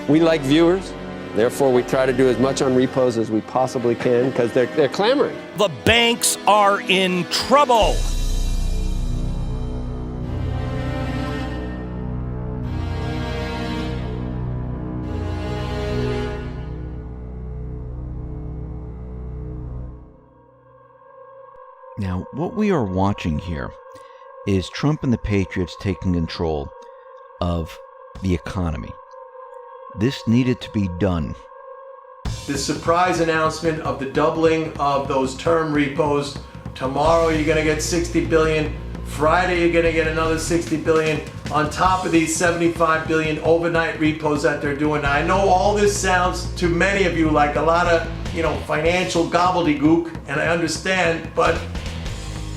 We like viewers. Therefore, we try to do as much on repos as we possibly can because they're clamoring. The banks are in trouble. Now, what we are watching here is Trump and the Patriots taking control of the economy. This needed to be done. The surprise announcement of the doubling of those term repos. Tomorrow you're going to get 60 billion. Friday you're going to get another 60 billion on top of these 75 billion overnight repos that they're doing. Now, I know all this sounds to many of you like a lot of, financial gobbledygook, and I understand, but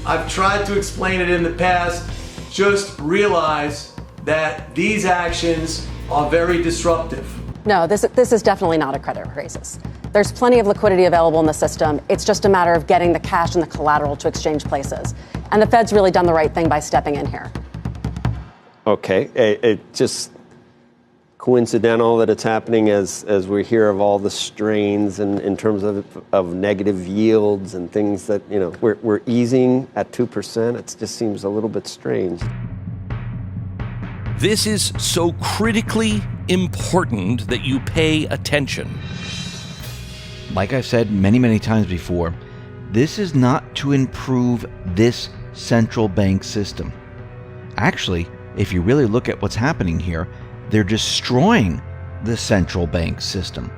I've tried to explain it in the past. Just realize that these actions are very disruptive. No, this is definitely not a credit crisis. There's plenty of liquidity available in the system. It's just a matter of getting the cash and the collateral to exchange places. And the Fed's really done the right thing by stepping in here. Okay, it just coincidental that it's happening as we hear of all the strains and in terms of negative yields and things that, we're easing at 2%. It just seems a little bit strange. This is so critically important that you pay attention. Like I said many, many times before, this is not to improve this central bank system. Actually, if you really look at what's happening here, they're destroying the central bank system.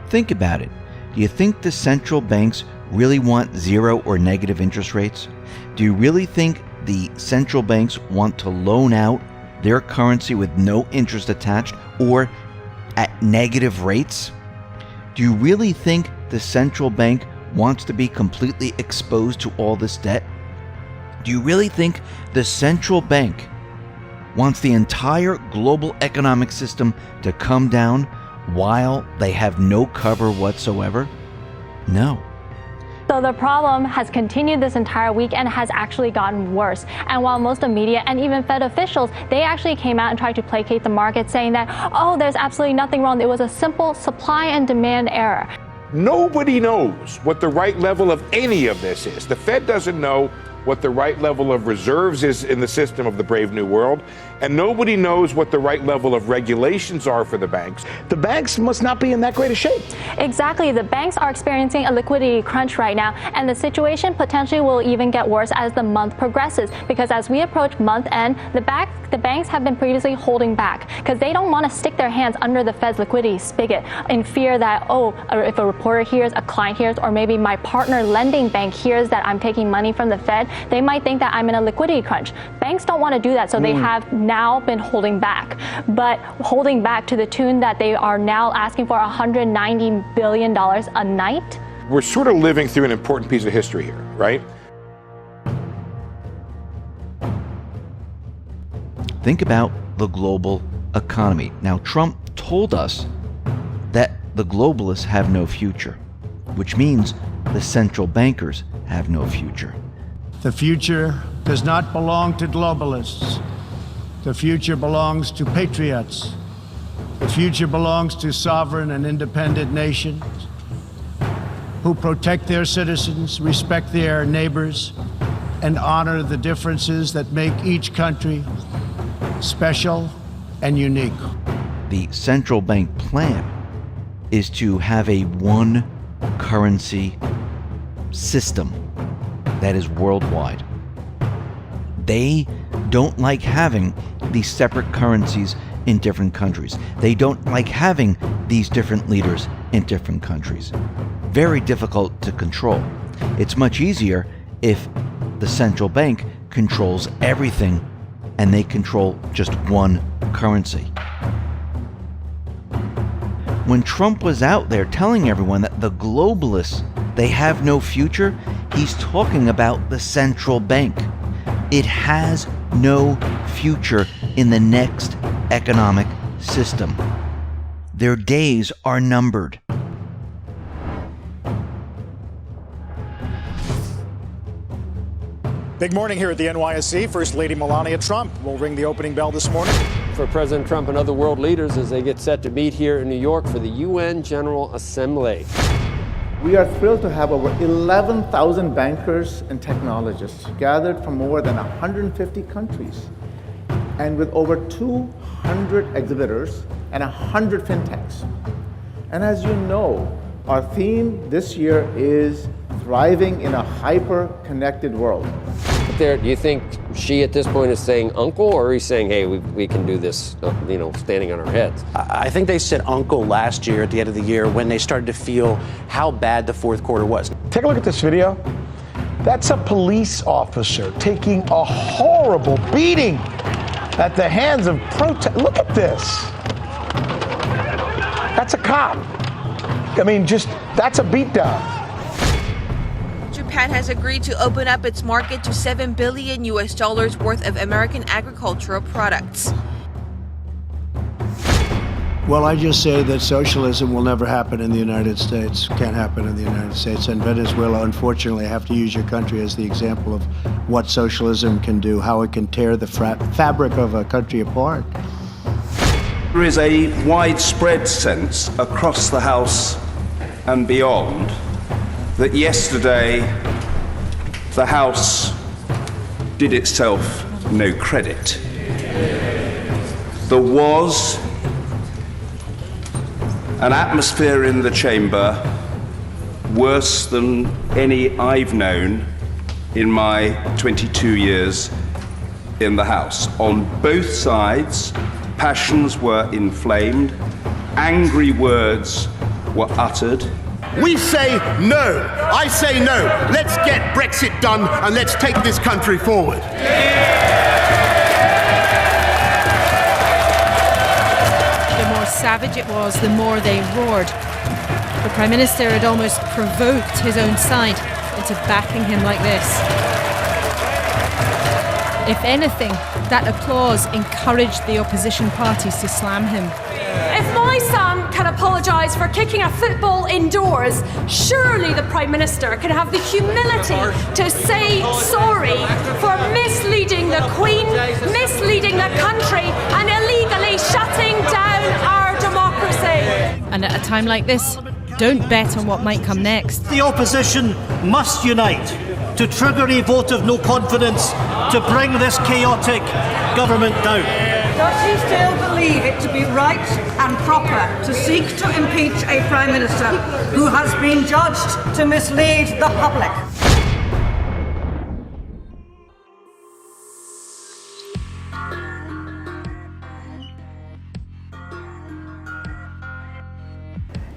Think about it. Do you think the central banks really want zero or negative interest rates? Do you really think the central banks want to loan out their currency with no interest attached or at negative rates? Do you really think the central bank wants to be completely exposed to all this debt? Do you really think the central bank wants the entire global economic system to come down while they have no cover whatsoever? No. So the problem has continued this entire week and has actually gotten worse. And while most of the media and even Fed officials, they actually came out and tried to placate the market, saying that, oh, there's absolutely nothing wrong. It was a simple supply and demand error. Nobody knows what the right level of any of this is. The Fed doesn't know what the right level of reserves is in the system of the Brave New World, and nobody knows what the right level of regulations are for the banks. The banks must not be in that great a shape. Exactly. The banks are experiencing a liquidity crunch right now, and the situation potentially will even get worse as the month progresses, because as we approach month end, the banks have been previously holding back because they don't want to stick their hands under the Fed's liquidity spigot in fear that, if a reporter hears, a client hears, or maybe my partner lending bank hears that I'm taking money from the Fed, they might think that I'm in a liquidity crunch. Banks don't want to do that, so they have now been holding back, but holding back to the tune that they are now asking for $190 billion a night. We're sort of living through an important piece of history here, right? Think about the global economy. Now, Trump told us that the globalists have no future, which means the central bankers have no future. The future does not belong to globalists. The future belongs to patriots. The future belongs to sovereign and independent nations who protect their citizens, respect their neighbors, and honor the differences that make each country special and unique. The central bank plan is to have a one currency system that is worldwide. They don't like having these separate currencies in different countries. They don't like having these different leaders in different countries. Very difficult to control. It's much easier if the central bank controls everything and they control just one currency. When Trump was out there telling everyone that the globalists, they have no future, he's talking about the central bank. It has no future in the next economic system. Their days are numbered. Big morning here at the NYSE. First Lady Melania Trump will ring the opening bell this morning. for President Trump and other world leaders as they get set to meet here in New York for the UN General Assembly. We are thrilled to have over 11,000 bankers and technologists gathered from more than 150 countries, and with over 200 exhibitors and 100 fintechs. And as you know, our theme this year is thriving in a hyper-connected world. Do you think Xi at this point is saying uncle, or he's saying, hey, we can do this, standing on our heads? I think they said uncle last year at the end of the year when they started to feel how bad the fourth quarter was. Take a look at this video. That's a police officer taking a horrible beating at the hands of protest. Look at this. That's a cop. I mean, that's a beatdown. Japan has agreed to open up its market to $7 billion worth of American agricultural products. Well, I just say that socialism will never happen in the United States, can't happen in the United States. And Venezuela, unfortunately, I have to use your country as the example of what socialism can do, how it can tear the fabric of a country apart. There is a widespread sense across the House and beyond that yesterday the House did itself no credit. There was an atmosphere in the chamber worse than any I've known in my 22 years in the House. On both sides, passions were inflamed, angry words were uttered. We say no. I say no. Let's get Brexit done and let's take this country forward. The more savage it was, the more they roared. The Prime Minister had almost provoked his own side into backing him like this. If anything, that applause encouraged the opposition parties to slam him. If my son can apologise for kicking a football indoors, surely the Prime Minister can have the humility to say sorry for misleading the Queen, misleading the country, and illegally shutting down our democracy. And at a time like this, don't bet on what might come next. The opposition must unite to trigger a vote of no confidence to bring this chaotic government down. Does he still believe it to be right and proper to seek to impeach a Prime Minister who has been judged to mislead the public?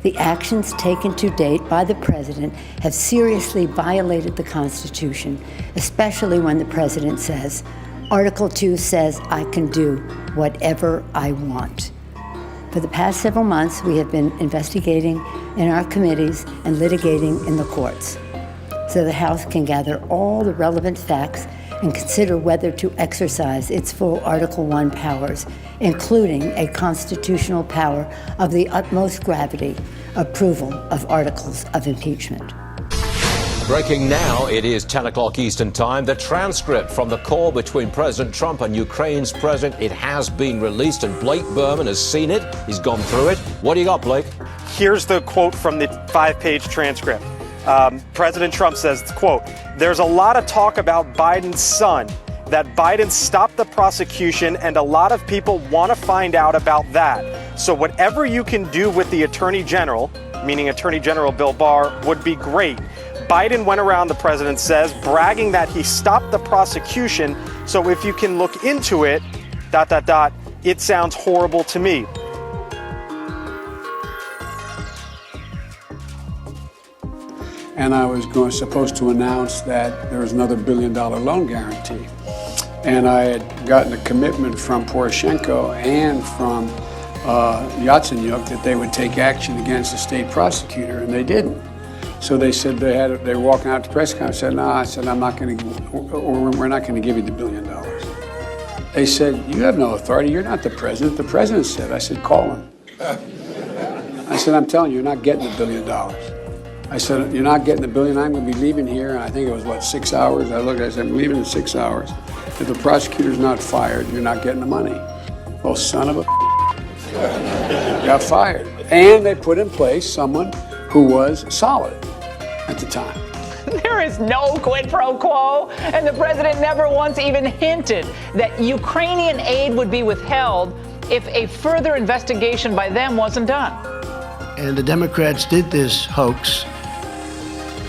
The actions taken to date by the President have seriously violated the Constitution, especially when the President says, Article 2 says I can do whatever I want. For the past several months, we have been investigating in our committees and litigating in the courts, so the House can gather all the relevant facts and consider whether to exercise its full Article 1 powers, including a constitutional power of the utmost gravity, approval of articles of impeachment. Breaking now, it is 10 o'clock Eastern Time. The transcript from the call between President Trump and Ukraine's president, it has been released, and Blake Berman has seen it. He's gone through it. What do you got, Blake? Here's the quote from the 5-page transcript. President Trump says, quote, "There's a lot of talk about Biden's son, that Biden stopped the prosecution, and a lot of people want to find out about that. So whatever you can do with the Attorney General, meaning Attorney General Bill Barr, would be great. Biden went around," the president says, "bragging that he stopped the prosecution. So if you can look into it, ... it sounds horrible to me." And I was supposed to announce that there was another $1 billion loan guarantee. And I had gotten a commitment from Poroshenko and from Yatsenyuk that they would take action against the state prosecutor, and they didn't. So they said they were walking out to press conference. I said, "No," I said, "I'm not going to, or we're not going to give you the $1 billion." They said, "You have no authority. You're not the president." The president said. I said, "Call him." I said, "I'm telling you, you're not getting the $1 billion." I said, "You're not getting the $1 billion. I'm going to be leaving here." And I think it was 6 hours. I looked. I said, "I'm leaving in 6 hours. If the prosecutor's not fired, you're not getting the money." Oh, son of a got fired. And they put in place someone who was solid at the time. There is no quid pro quo, and the president never once even hinted that Ukrainian aid would be withheld if a further investigation by them wasn't done. And the Democrats did this hoax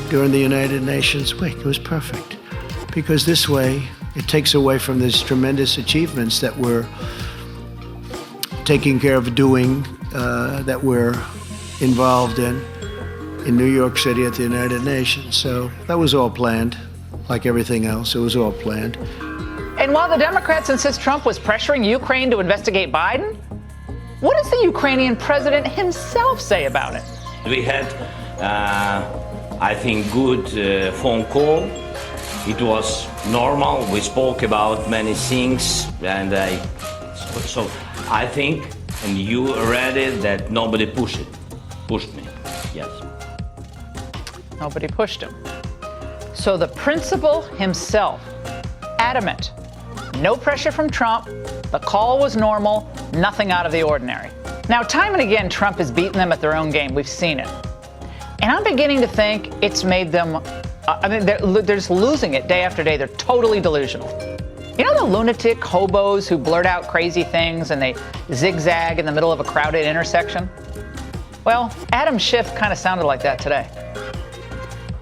during the United Nations week. It was perfect, because this way it takes away from these tremendous achievements that we're taking care of doing, that we're involved in New York City at the United Nations. So that was all planned, like everything else. It was all planned. And while the Democrats insist Trump was pressuring Ukraine to investigate Biden, what does the Ukrainian president himself say about it? We had, I think, good phone call. It was normal. We spoke about many things, and so I think, and you read it, that nobody pushed me. Yes. Nobody pushed him. So the principal himself, adamant, no pressure from Trump, the call was normal, nothing out of the ordinary. Now, time and again, Trump has beaten them at their own game. We've seen it. And I'm beginning to think it's made them, they're just losing it day after day. They're totally delusional. You know the lunatic hobos who blurt out crazy things and they zigzag in the middle of a crowded intersection? Well, Adam Schiff kind of sounded like that today.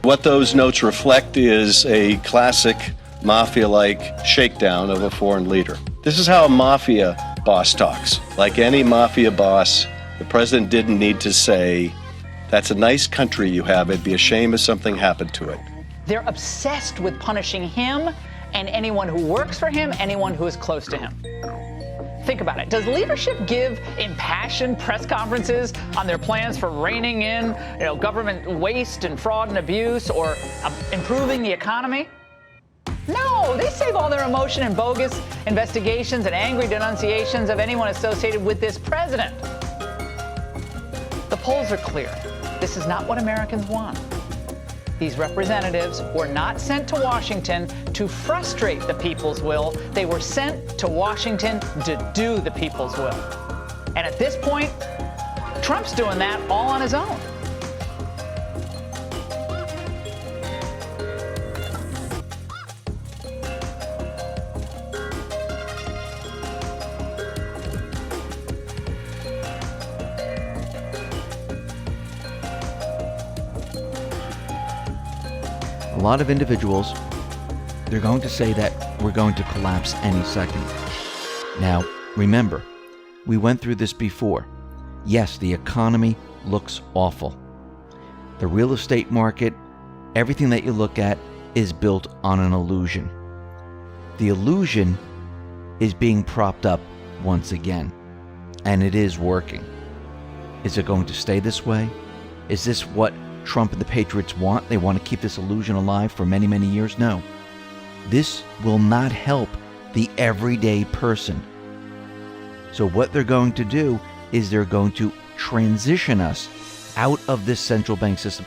What those notes reflect is a classic mafia-like shakedown of a foreign leader. This is how a mafia boss talks. Like any mafia boss, the president didn't need to say, "That's a nice country you have. It'd be a shame if something happened to it." They're obsessed with punishing him and anyone who works for him, anyone who is close to him. Think about it. Does leadership give impassioned press conferences on their plans for reining in, government waste and fraud and abuse, or improving the economy? No, they save all their emotion in bogus investigations and angry denunciations of anyone associated with this president. The polls are clear. This is not what Americans want. These representatives were not sent to Washington to frustrate the people's will. They were sent to Washington to do the people's will. And at this point, Trump's doing that all on his own. A lot of individuals, they're going to say that we're going to collapse any second. Now, remember, we went through this before. Yes, the economy looks awful. The real estate market, everything that you look at is built on an illusion. The illusion is being propped up once again, and it is working. Is it going to stay this way? Is this what Trump and the Patriots want? They want to keep this illusion alive for many, many years? No. This will not help the everyday person. So what they're going to do is they're going to transition us out of this central bank system.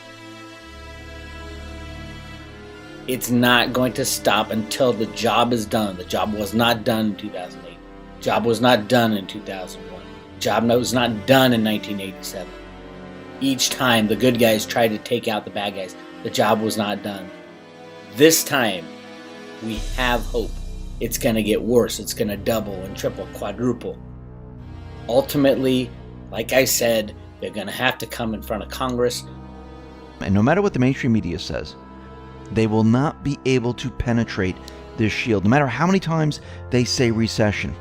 It's not going to stop until the job is done. The job was not done in 2008. The job was not done in 2001. The job was not done in 1987. Each time the good guys tried to take out the bad guys, the job was not done. This time, we have hope. It's going to get worse. It's going to double and triple, quadruple. Ultimately, like I said, they're going to have to come in front of Congress. And no matter what the mainstream media says, they will not be able to penetrate this shield, no matter how many times they say recession.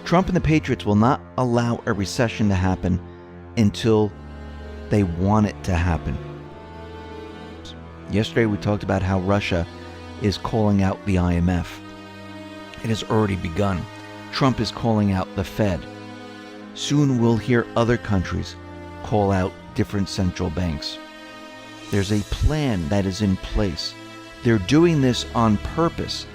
Trump and the Patriots will not allow a recession to happen until they want it to happen. Yesterday we talked about how Russia is calling out the IMF. It has already begun. Trump is calling out the Fed. Soon we'll hear other countries call out different central banks. There's a plan that is in place. They're doing this on purpose.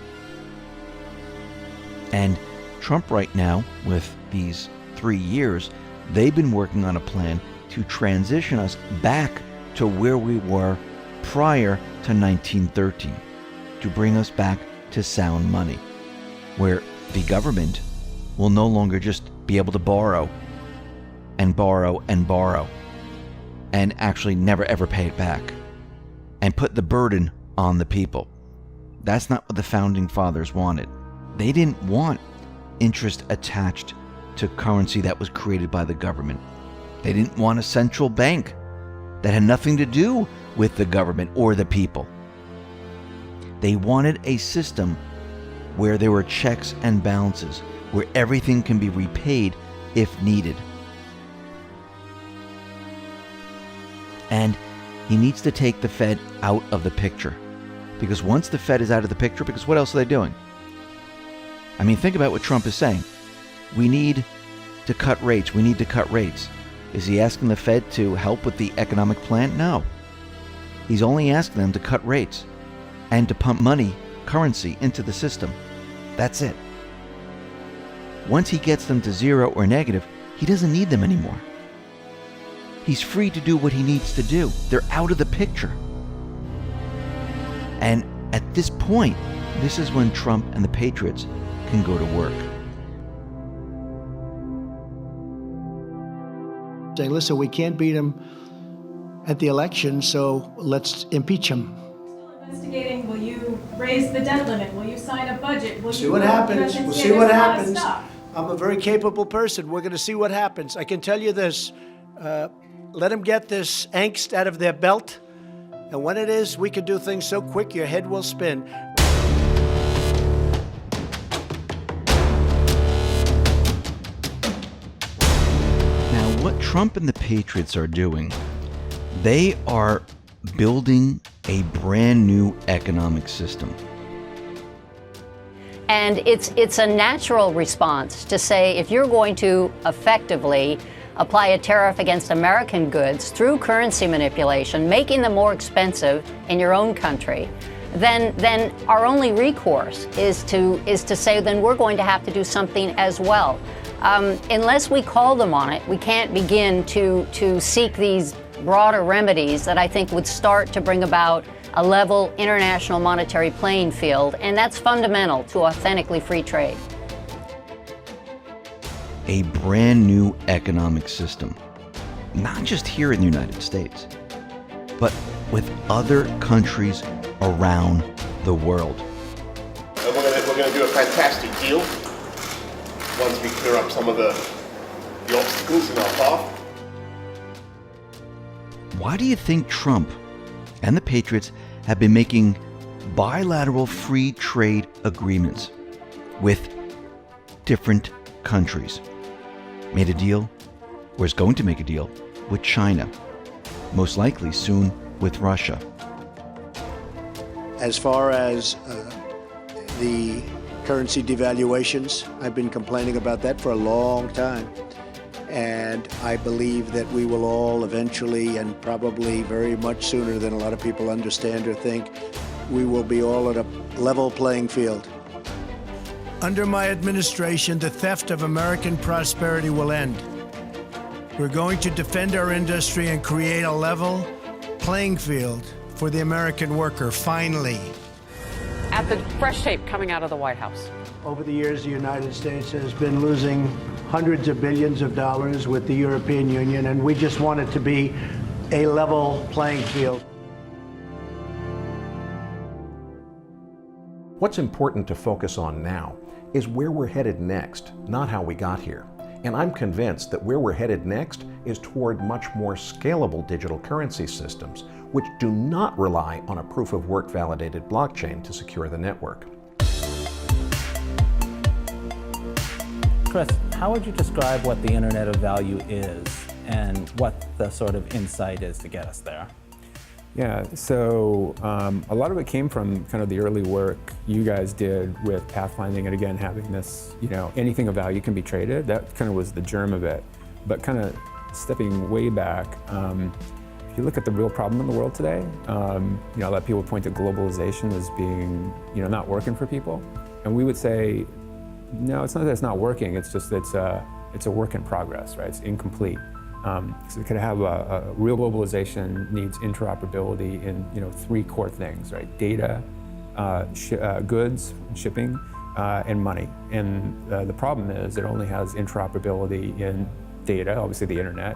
And Trump right now, with these 3 years, they've been working on a plan to transition us back to where we were prior to 1913, to bring us back to sound money, where the government will no longer just be able to borrow and borrow and borrow and actually never ever pay it back and put the burden on the people. That's not what the founding fathers wanted. They didn't want interest attached to currency that was created by the government. They didn't want a central bank that had nothing to do with the government or the people. They wanted a system where there were checks and balances, where everything can be repaid if needed. And he needs to take the Fed out of the picture. Because once the Fed is out of the picture, because what else are they doing? I mean, think about what Trump is saying. We need to cut rates. We need to cut rates. Is he asking the Fed to help with the economic plan? No. He's only asking them to cut rates and to pump money, currency, into the system. That's it. Once he gets them to zero or negative, he doesn't need them anymore. He's free to do what he needs to do. They're out of the picture. And at this point, this is when Trump and the Patriots can go to work. Say, listen, we can't beat him at the election, so let's impeach him. Investigating, will you raise the debt limit? Will you sign a budget? Will See you what happens. We'll see what happens. Stuff. I'm a very capable person. We're going to see what happens. I can tell you this. Let them get this angst out of their belt. And when it is, we can do things so quick your head will spin. Now, what Trump and the Patriots are doing, they are building a brand new economic system. And it's a natural response to say, if you're going to effectively apply a tariff against American goods through currency manipulation, making them more expensive in your own country, then our only recourse is to say, then we're going to have to do something as well. Unless we call them on it, we can't begin to seek these broader remedies that I think would start to bring about a level international monetary playing field, and that's fundamental to authentically free trade. A brand new economic system, not just here in the United States, but with other countries around the world. We're going to do a fantastic deal once we clear up some of the obstacles in our path. Why do you think Trump and the Patriots have been making bilateral free trade agreements with different countries? Made a deal, or is going to make a deal, with China. Most likely soon with Russia. As far as the currency devaluations, I've been complaining about that for a long time. And I believe that we will all eventually, and probably very much sooner than a lot of people understand or think, we will be all at a level playing field. Under my administration, the theft of American prosperity will end. We're going to defend our industry and create a level playing field for the American worker, finally. At the fresh tape coming out of the White House. Over the years, the United States has been losing hundreds of billions of dollars with the European Union, and we just want it to be a level playing field. What's important to focus on now is where we're headed next, not how we got here. And I'm convinced that where we're headed next is toward much more scalable digital currency systems, which do not rely on a proof-of-work validated blockchain to secure the network. Chris, how would you describe what the Internet of Value is and what the sort of insight is to get us there? Yeah, so a lot of it came from kind of the early work you guys did with pathfinding, and again, having this, anything of value can be traded. That kind of was the germ of it. But kind of stepping way back, if you look at the real problem in the world today, a lot of people point to globalization as being, not working for people. And we would say, no, it's not that it's not working, it's just it's a work in progress, right? It's incomplete. So we could have a real globalization needs interoperability in 3 core things, right? Data, goods, shipping, and money. And the problem is it only has interoperability in data, obviously the internet,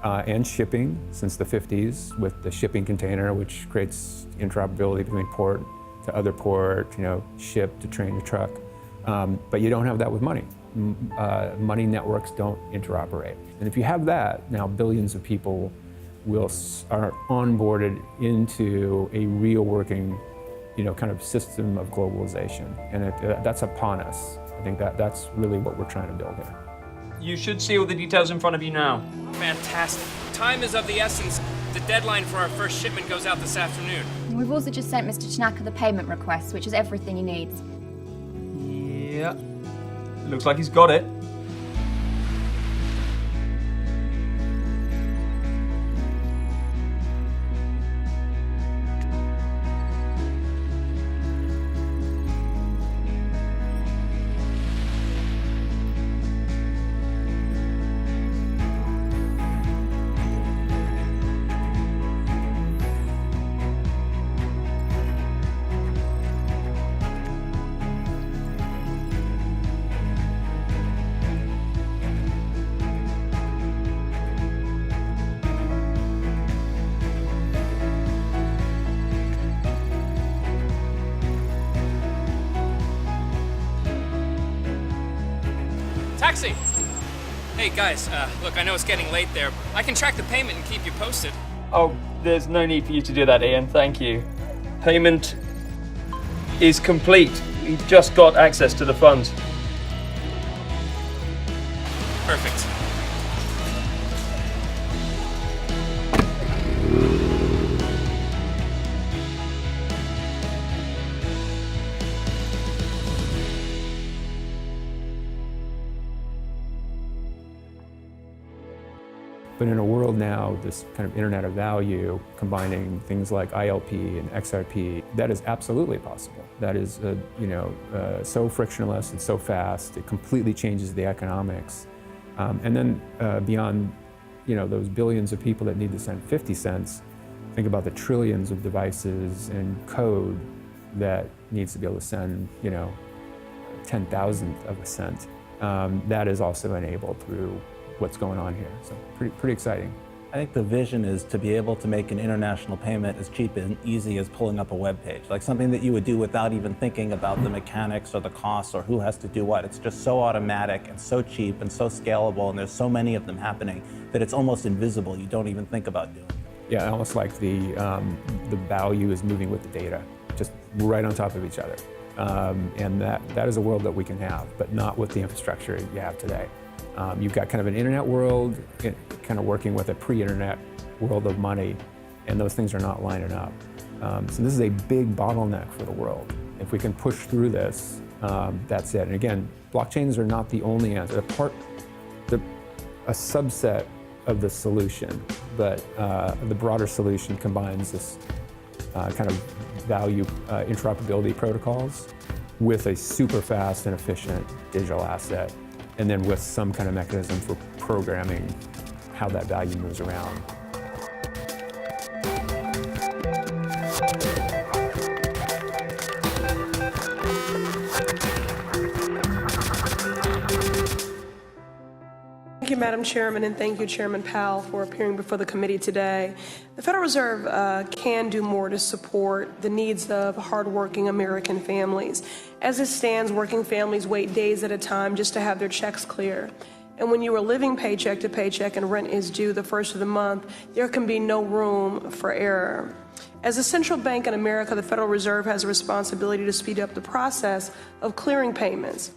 and shipping since the 50s with the shipping container, which creates interoperability between port to other port, ship to train to truck. But you don't have that with money. Money networks don't interoperate. And if you have that, now billions of people are onboarded into a real working, kind of system of globalization. And that's upon us. I think that's really what we're trying to build here. You should see all the details in front of you now. Fantastic. Time is of the essence. The deadline for our first shipment goes out this afternoon. We've also just sent Mr. Tanaka the payment request, which is everything he needs. Yeah. Looks like he's got it. Taxi! Hey guys, look, I know it's getting late there. I can track the payment and keep you posted. Oh, there's no need for you to do that, Ian. Thank you. Payment is complete. We've just got access to the funds. Perfect. But in a world now, this kind of internet of value, combining things like ILP and XRP, that is absolutely possible. That is, so frictionless and so fast, it completely changes the economics. And then beyond, those billions of people that need to send 50 cents, think about the trillions of devices and code that needs to be able to send, 10,000th of a cent. That is also enabled through what's going on here. So pretty exciting. I think the vision is to be able to make an international payment as cheap and easy as pulling up a web page, like something that you would do without even thinking about the mechanics or the costs or who has to do what. It's just so automatic and so cheap and so scalable, and there's so many of them happening that it's almost invisible. You don't even think about doing it. Yeah, almost like the value is moving with the data, just right on top of each other. And that is a world that we can have, but not with the infrastructure you have today. You've got kind of an internet world, kind of working with a pre-internet world of money, and those things are not lining up. So this is a big bottleneck for the world. If we can push through this, that's it. And again, blockchains are not the only answer. A subset of the solution, but the broader solution combines this kind of value interoperability protocols with a super fast and efficient digital asset, and then with some kind of mechanism for programming how that value moves around. Thank you, Madam Chairman, and thank you, Chairman Powell, for appearing before the committee today. The Federal Reserve can do more to support the needs of hardworking American families. As it stands, working families wait days at a time just to have their checks clear. And when you are living paycheck to paycheck and rent is due the first of the month, there can be no room for error. As a central bank in America, the Federal Reserve has a responsibility to speed up the process of clearing payments.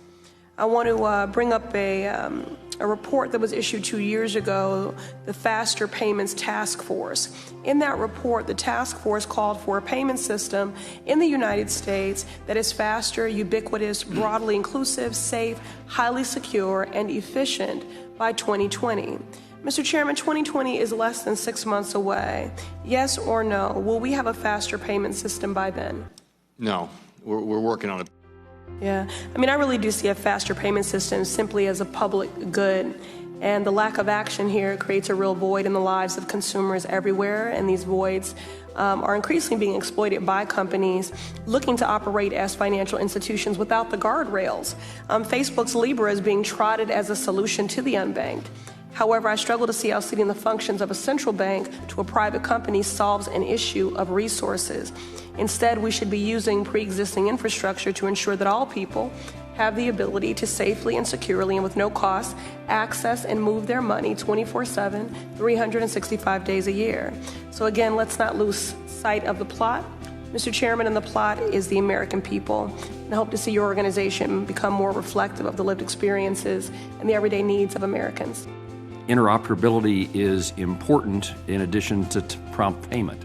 I want to bring up a report that was issued 2 years ago, the Faster Payments Task Force. In that report, the task force called for a payment system in the United States that is faster, ubiquitous, broadly inclusive, safe, highly secure, and efficient by 2020. Mr. Chairman, 2020 is less than 6 months away. Yes or no, will we have a faster payment system by then? No, we're working on it. Yeah, I mean, I really do see a faster payment system simply as a public good. And the lack of action here creates a real void in the lives of consumers everywhere, and these voids are increasingly being exploited by companies looking to operate as financial institutions without the guardrails. Facebook's Libra is being trotted as a solution to the unbanked. However, I struggle to see how ceding the functions of a central bank to a private company solves an issue of resources. Instead, we should be using pre-existing infrastructure to ensure that all people have the ability to safely and securely and with no cost access and move their money 24/7, 365 days a year. So again, let's not lose sight of the plot. Mr. Chairman, and the plot is the American people. And I hope to see your organization become more reflective of the lived experiences and the everyday needs of Americans. Interoperability is important in addition to prompt payment.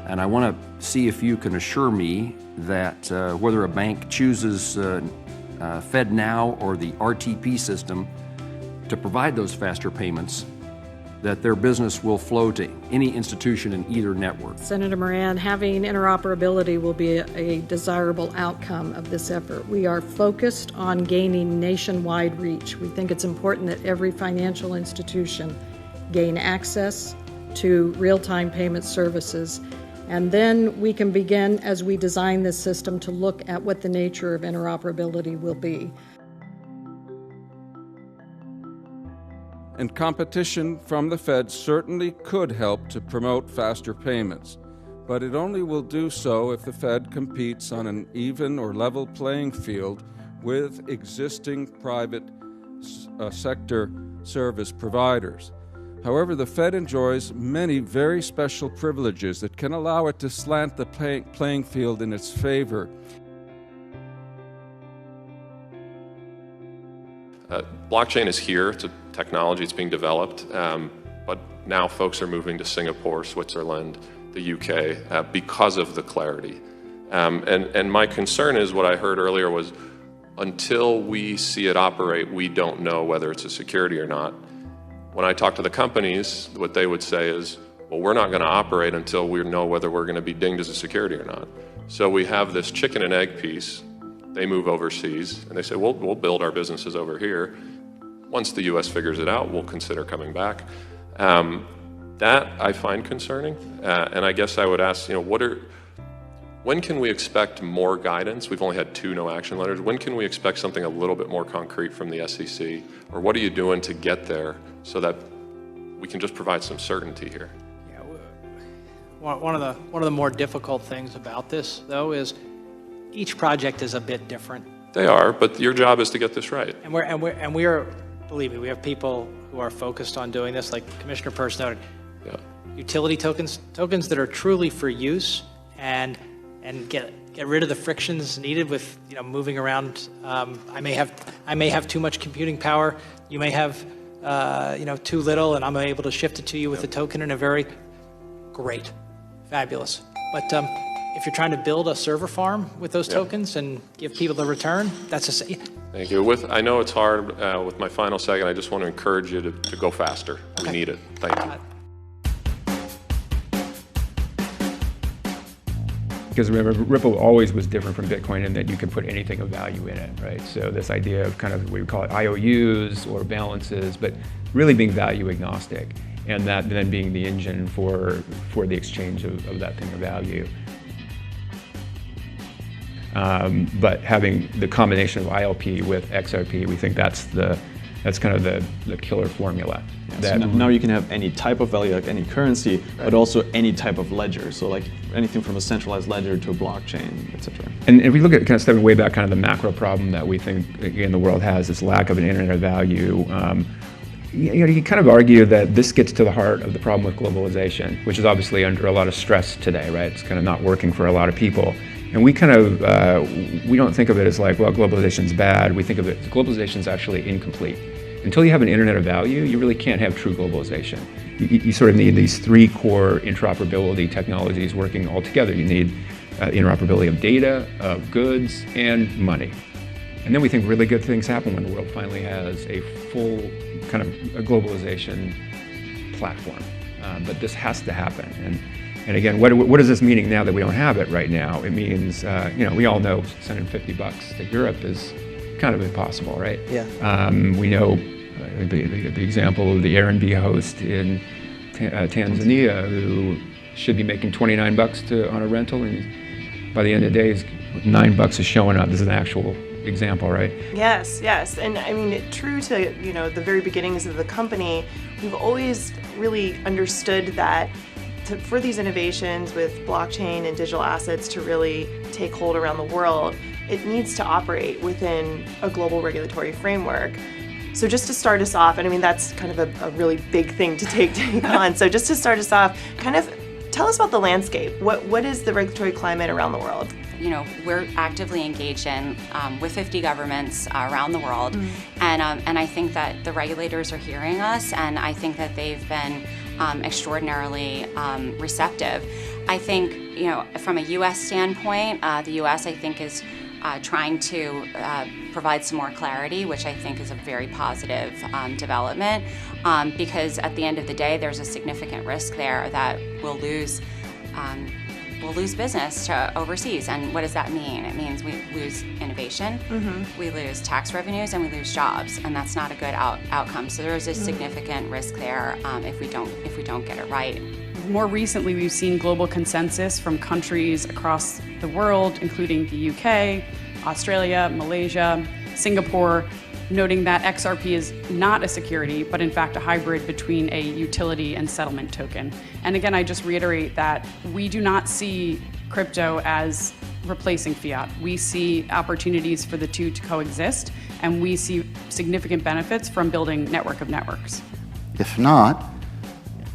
And I want to see if you can assure me that whether a bank chooses FedNow or the RTP system to provide those faster payments, that their business will flow to any institution in either network. Senator Moran, having interoperability will be a desirable outcome of this effort. We are focused on gaining nationwide reach. We think it's important that every financial institution gain access to real-time payment services. And then we can begin, as we design this system, to look at what the nature of interoperability will be. And competition from the Fed certainly could help to promote faster payments, but it only will do so if the Fed competes on an even or level playing field with existing private sector service providers. However, the Fed enjoys many very special privileges that can allow it to slant the playing field in its favor. Blockchain is here. It's a technology that's being developed, but now folks are moving to Singapore, Switzerland, the UK because of the clarity. And my concern is what I heard earlier was until we see it operate, we don't know whether it's a security or not. When I talk to the companies, what they would say is, well, we're not going to operate until we know whether we're going to be dinged as a security or not. So we have this chicken and egg piece. They move overseas, and they say, we'll build our businesses over here. Once the U.S. figures it out, we'll consider coming back. That I find concerning, and I guess I would ask, when can we expect more guidance? We've only had 2 no-action letters. When can we expect something a little bit more concrete from the SEC? Or what are you doing to get there so that we can just provide some certainty here? Yeah, one of the more difficult things about this, though, is each project is a bit different. They are, but your job is to get this right. And we are, believe me, we have people who are focused on doing this, like Commissioner Peirce noted. Yeah. Utility tokens that are truly for use and get rid of the frictions needed with moving around. I may have too much computing power. You may have too little, and I'm able to shift it to you with a token in a very great, fabulous. But if you're trying to build a server farm with those tokens and give people the return, that's a. Thank you. I know it's hard. With my final second, I just want to encourage you to go faster. Okay. We need it. Thank you. Because remember, Ripple always was different from Bitcoin in that you could put anything of value in it, right? So this idea of kind of what we call it IOUs or balances, but really being value agnostic, and that then being the engine for the exchange of that thing of value. But having the combination of ILP with XRP, we think that's kind of the killer formula. So now you can have any type of value, like any currency, but also any type of ledger. So like anything from a centralized ledger to a blockchain, etc. And if we look at kind of stepping way back, kind of the macro problem that we think again the world has, this lack of an internet of value. You kind of argue that this gets to the heart of the problem with globalization, which is obviously under a lot of stress today, right? It's kind of not working for a lot of people. And we kind of, we don't think of it as like, well, globalization's bad. We think of it, globalization's actually incomplete. Until you have an internet of value, you really can't have true globalization. You sort of need these 3 core interoperability technologies working all together. You need interoperability of data, of goods, and money. And then we think really good things happen when the world finally has a full kind of a globalization platform. But this has to happen. And again, what is this meaning now that we don't have it right now? It means, we all know sending $50 to Europe is kind of impossible, right? Yeah. We know The example of the Airbnb host in Tanzania who should be making $29 on a rental, and by the end of the day, $9 is showing up. This is an actual example, right? Yes, yes. And I mean, true to, the very beginnings of the company, we've always really understood that for these innovations with blockchain and digital assets to really take hold around the world, it needs to operate within a global regulatory framework. So just to start us off, and I mean, that's kind of a really big thing to take on. So just to start us off, kind of tell us about the landscape. What is the regulatory climate around the world? We're actively engaged in with 50 governments around the world, and I think that the regulators are hearing us, and I think that they've been extraordinarily receptive. I think, from a U.S. standpoint, the U.S. I think is trying to provide some more clarity, which I think is a very positive development, because at the end of the day, there's a significant risk there that we'll lose business to overseas. And what does that mean? It means we lose innovation, we lose tax revenues, and we lose jobs, and that's not a good outcome. So there is a significant risk there if we don't get it right. More recently, we've seen global consensus from countries across the world, including the UK, Australia, Malaysia, Singapore, noting that XRP is not a security, but in fact a hybrid between a utility and settlement token. And again, I just reiterate that we do not see crypto as replacing fiat. We see opportunities for the two to coexist, and we see significant benefits from building network of networks. If not,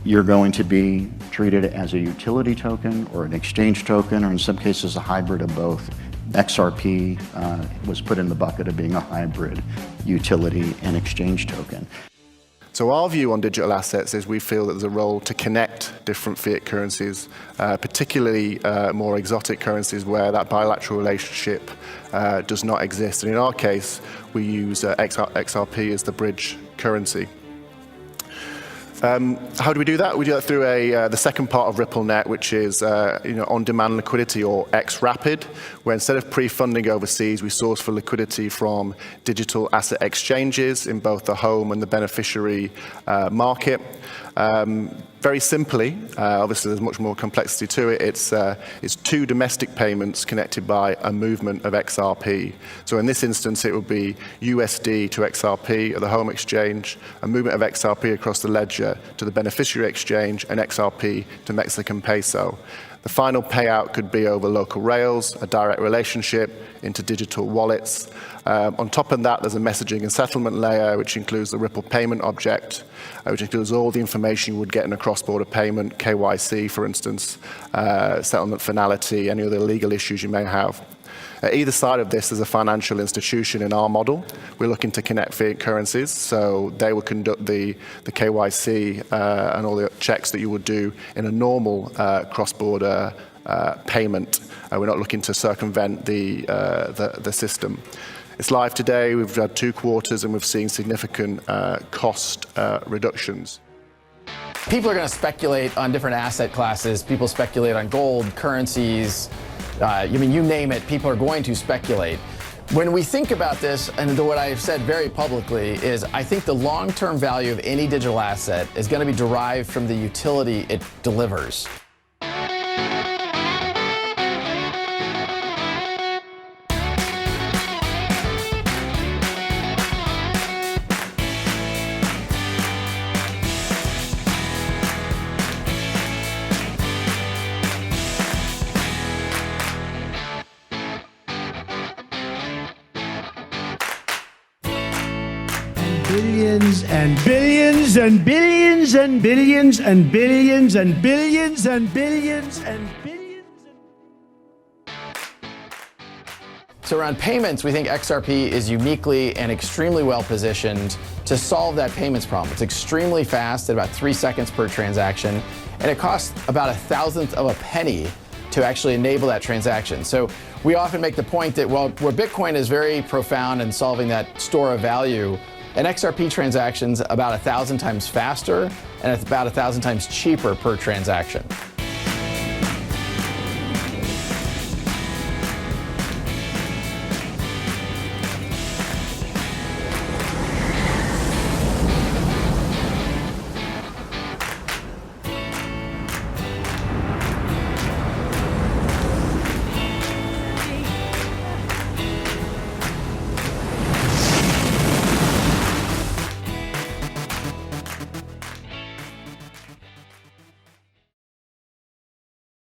you're going to be treated as a utility token or an exchange token, or in some cases a hybrid of both. XRP was put in the bucket of being a hybrid utility and exchange token. So our view on digital assets is we feel that there's a role to connect different fiat currencies, particularly more exotic currencies where that bilateral relationship does not exist. And in our case, we use XRP as the bridge currency. How do we do that? We do that through the second part of RippleNet, which is on-demand liquidity, or XRapid, where instead of pre-funding overseas, we source for liquidity from digital asset exchanges in both the home and the beneficiary market. Very simply, obviously there's much more complexity to it, it's two domestic payments connected by a movement of XRP. So in this instance, it would be USD to XRP at the home exchange, a movement of XRP across the ledger to the beneficiary exchange, and XRP to Mexican peso. The final payout could be over local rails, a direct relationship into digital wallets. On top of that, there's a messaging and settlement layer, which includes the Ripple payment object, which includes all the information you would get in a cross-border payment, KYC, for instance, settlement finality, any other legal issues you may have. At either side of this is a financial institution in our model. We're looking to connect fiat currencies, so they will conduct the KYC and all the checks that you would do in a normal cross-border payment. We're not looking to circumvent the system. It's live today. We've had 2 quarters, and we've seen significant cost reductions. People are going to speculate on different asset classes. People speculate on gold, currencies. You name it, people are going to speculate. When we think about this, and what I've said very publicly is I think the long-term value of any digital asset is going to be derived from the utility it delivers. Billions and billions and billions and billions and billions and billions and billions and billions. So around payments, we think XRP is uniquely and extremely well positioned to solve that payments problem. It's extremely fast at about 3 seconds per transaction, and it costs about 1/1000th of a penny to actually enable that transaction. So we often make the point that where Bitcoin is very profound in solving that store of value, an XRP transaction's about 1,000 times faster and it's about 1,000 times cheaper per transaction.